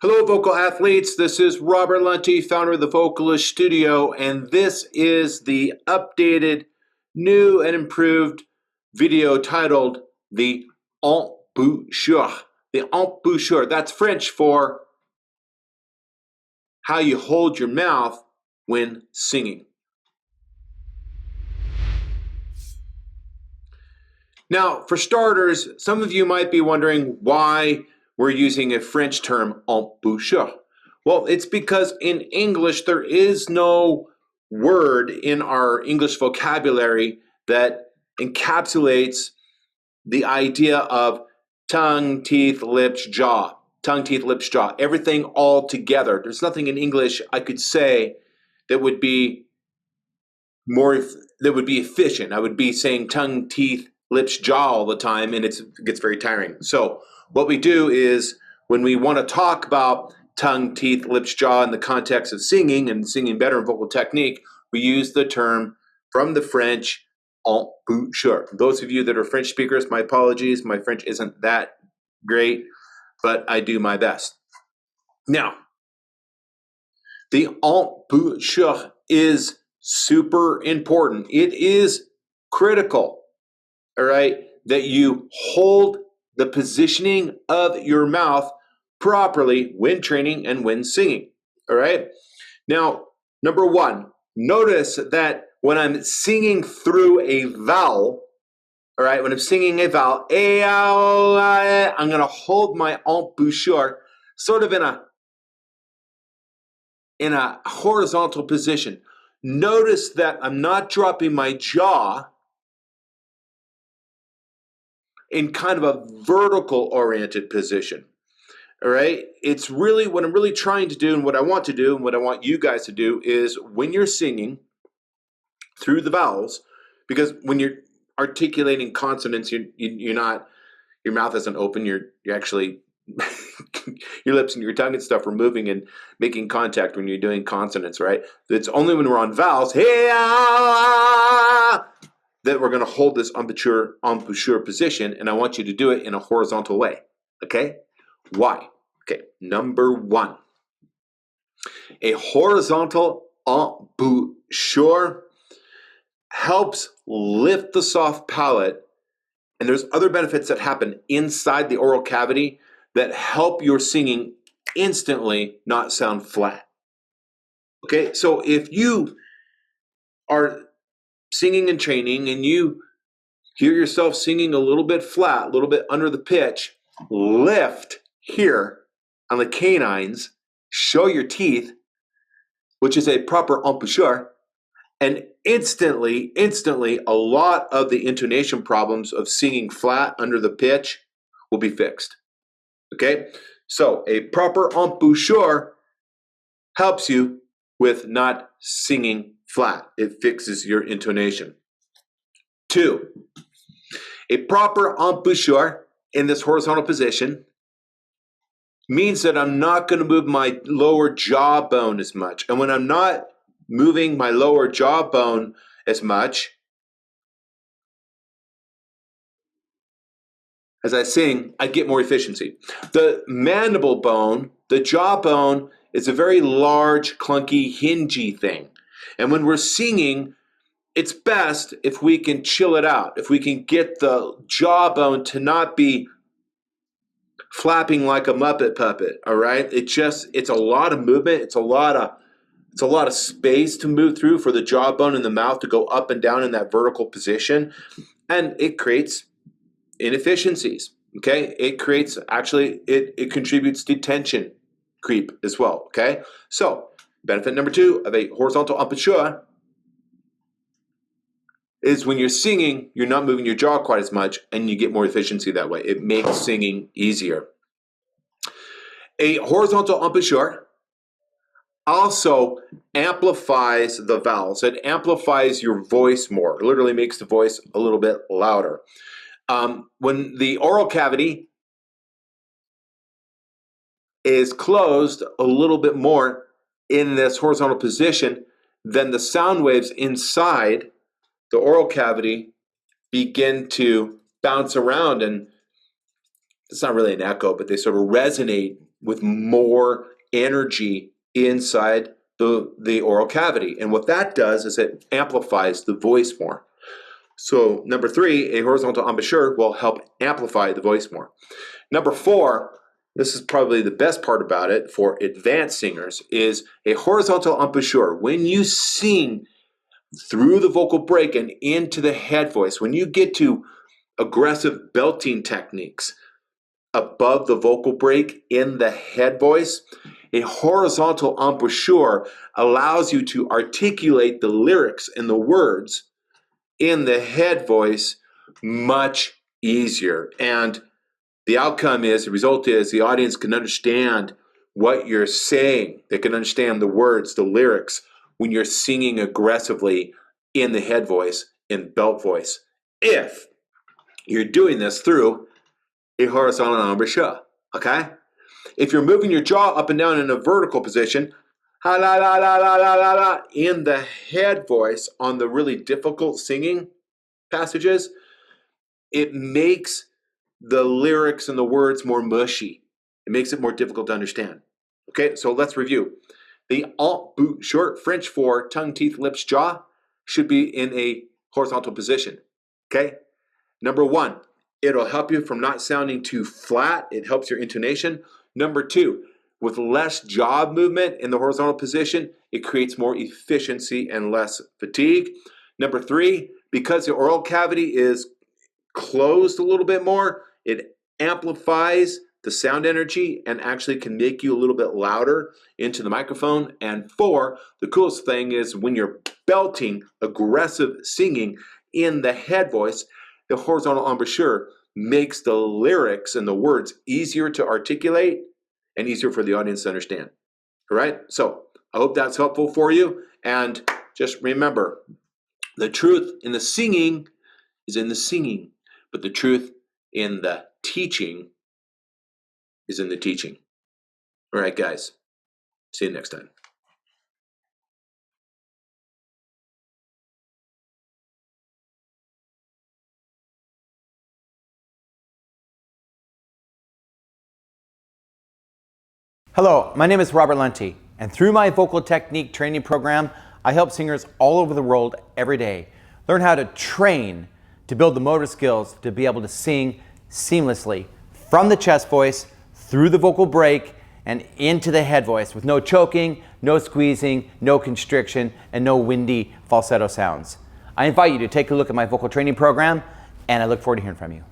Hello, vocal athletes. This is Robert Lunte, founder of the Vocalist Studio, and this is the updated, new, and improved video titled the Embouchure. The Embouchure, that's French for how you hold your mouth when singing. Now, for starters, some of you might be wondering why we're using a French term, embouchure. Well, it's because in English, there is no word in our English vocabulary that encapsulates the idea of tongue, teeth, lips, jaw. Tongue, teeth, lips, jaw. Everything all together. There's nothing in English I could say that would be efficient. I would be saying tongue, teeth, lips, jaw all the time, and it gets very tiring. So what we do is when we want to talk about tongue, teeth, lips, jaw in the context of singing and singing better in vocal technique, we use the term from the French, embouchure. Those of you that are French speakers, my apologies. My French isn't that great, but I do my best. Now, the embouchure is super important. It is critical, all right, that you hold the positioning of your mouth properly when training and when singing, all right? Now, number one, notice that when I'm singing through a vowel, all right, when I'm singing a vowel, I'm going to hold my embouchure sort of in a horizontal position. Notice that I'm not dropping my jaw in kind of a vertical oriented position. All right. It's really what I'm really trying to do, and what I want to do, and what I want you guys to do is when you're singing through the vowels, because when you're articulating consonants, you're not, your mouth isn't open. You're actually your lips and your tongue and stuff are moving and making contact when you're doing consonants, right? It's only when we're on vowels, that we're going to hold this embouchure position, and I want you to do it in a horizontal way, okay? Why? Okay, number one, a horizontal embouchure helps lift the soft palate, and there's other benefits that happen inside the oral cavity that help your singing instantly not sound flat. Okay, so if you are singing and training and you hear yourself singing a little bit flat, a little bit under the pitch, lift here on the canines, show your teeth, which is a proper embouchure, and instantly, a lot of the intonation problems of singing flat under the pitch will be fixed. Okay, so a proper embouchure helps you with not singing flat. It fixes your intonation. Two, a proper embouchure in this horizontal position means that I'm not going to move my lower jawbone as much. And when I'm not moving my lower jawbone as much, as I sing, I get more efficiency. The mandible bone, the jawbone, is a very large, clunky, hingy thing. And when we're singing, it's best if we can chill it out, if we can get the jawbone to not be flapping like a Muppet puppet, all right? It's a lot of movement, it's a lot of space to move through for the jawbone and the mouth to go up and down in that vertical position, and it creates inefficiencies, okay? It contributes to tension creep as well, okay? So, benefit number two of a horizontal embouchure is when you're singing, you're not moving your jaw quite as much, and you get more efficiency that way. It makes singing easier. A horizontal embouchure also amplifies the vowels. It amplifies your voice more. It literally makes the voice a little bit louder. When the oral cavity is closed a little bit more in this horizontal position, then the sound waves inside the oral cavity begin to bounce around, and it's not really an echo, but they sort of resonate with more energy inside the oral cavity. And what that does is it amplifies the voice more. So number 3, a horizontal embouchure will help amplify the voice more. Number 4, this is probably the best part about it for advanced singers, is a horizontal embouchure. When you sing through the vocal break and into the head voice, when you get to aggressive belting techniques above the vocal break in the head voice, a horizontal embouchure allows you to articulate the lyrics and the words in the head voice much easier. And the outcome is, the result is, the audience can understand what you're saying. They can understand the words, the lyrics, when you're singing aggressively in the head voice, in belt voice, if you're doing this through a horizontal embouchure, okay? If you're moving your jaw up and down in a vertical position, ha la la la la la la la, in the head voice on the really difficult singing passages, it makes the lyrics and the words more mushy. It makes it more difficult to understand. Okay, so let's review. The embouchure, French for tongue, teeth, lips, jaw, should be in a horizontal position. Okay? Number 1, it'll help you from not sounding too flat. It helps your intonation. Number 2, with less jaw movement in the horizontal position, it creates more efficiency and less fatigue. Number 3, because the oral cavity is closed a little bit more, it amplifies the sound energy and actually can make you a little bit louder into the microphone. And 4, the coolest thing is when you're belting aggressive singing in the head voice, the horizontal embouchure makes the lyrics and the words easier to articulate and easier for the audience to understand. All right? So I hope that's helpful for you. And just remember, the truth in the singing is in the singing, but the truth in the teaching is in the teaching. All right, guys. See you next time. Hello, my name is Robert Lunte, and through my vocal technique training program, I help singers all over the world every day learn how to train to build the motor skills to be able to sing seamlessly from the chest voice through the vocal break and into the head voice with no choking, no squeezing, no constriction, and no windy falsetto sounds. I invite you to take a look at my vocal training program, and I look forward to hearing from you.